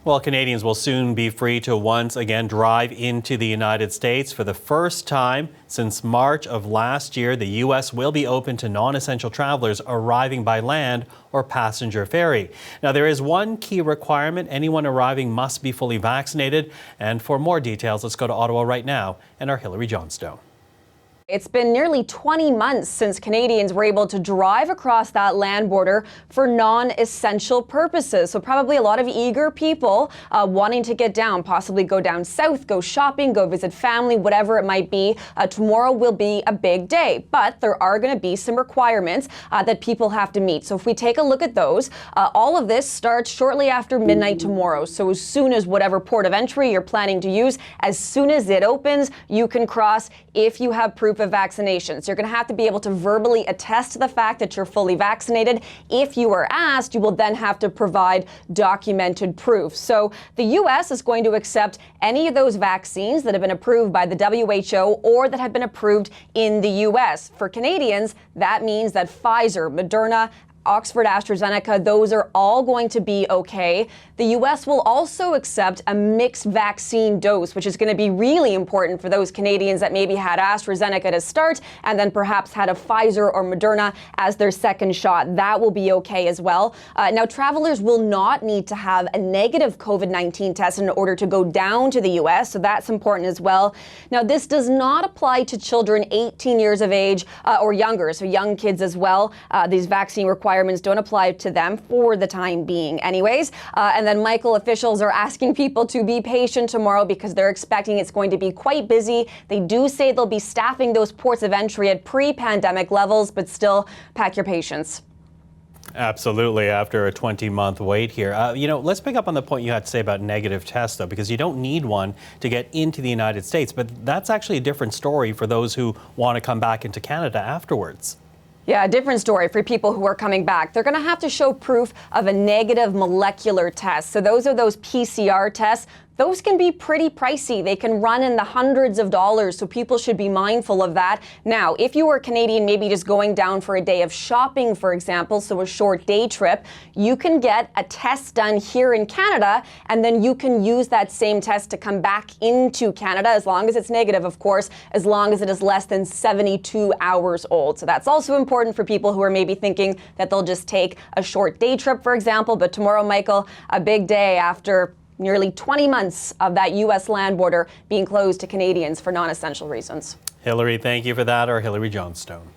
Well, Canadians will soon be free to once again drive into the United States. For the first time since March of last year, the U.S. will be open to non-essential travelers arriving by land or passenger ferry. Now, there is one key requirement. Anyone arriving must be fully vaccinated. And for more details, let's go to Ottawa right now and our Hilary Johnstone. It's been nearly 20 months since Canadians were able to drive across that land border for non-essential purposes. So probably a lot of eager people wanting to get down, possibly go down south, go shopping, go visit family, whatever it might be. Tomorrow will be a big day, but there are going to be some requirements that people have to meet. So if we take a look at those, all of this starts shortly after midnight tomorrow. So as soon as whatever port of entry you're planning to use, as soon as it opens, you can cross if you have proof of vaccinations. You're going to have to be able to verbally attest to the fact that you're fully vaccinated. If you are asked, you will then have to provide documented proof. So the U.S. is going to accept any of those vaccines that have been approved by the WHO or that have been approved in the U.S. For Canadians, that means that Pfizer, Moderna, Oxford, AstraZeneca, those are all going to be okay. The U.S. will also accept a mixed vaccine dose, which is going to be really important for those Canadians that maybe had AstraZeneca to start and then perhaps had a Pfizer or Moderna as their second shot. That will be okay as well. Now, travelers will not need to have a negative COVID-19 test in order to go down to the U.S., so that's important as well. Now, this does not apply to children 18 years of age or younger, so young kids as well. These vaccine requirements don't apply to them for the time being anyways. And then, Michael, officials are asking people to be patient tomorrow because they're expecting it's going to be quite busy. They do say they'll be staffing those ports of entry at pre-pandemic levels, but still pack your patience. Absolutely, after a 20-month wait here. Let's pick up on the point you had to say about negative tests, though, because you don't need one to get into the United States. But that's actually a different story for those who want to come back into Canada afterwards. Yeah, a different story for people who are coming back. They're going to have to show proof of a negative molecular test. So those are those PCR tests. Those can be pretty pricey. They can run in the hundreds of dollars, so people should be mindful of that. Now, if you were Canadian, maybe just going down for a day of shopping, for example, so a short day trip, you can get a test done here in Canada, and then you can use that same test to come back into Canada, as long as it's negative, of course, as long as it is less than 72 hours old. So that's also important for people who are maybe thinking that they'll just take a short day trip, for example. But tomorrow, Michael, a big day after nearly 20 months of that U.S. land border being closed to Canadians for non-essential reasons. Hilary, thank you for that, or Hilary Johnstone.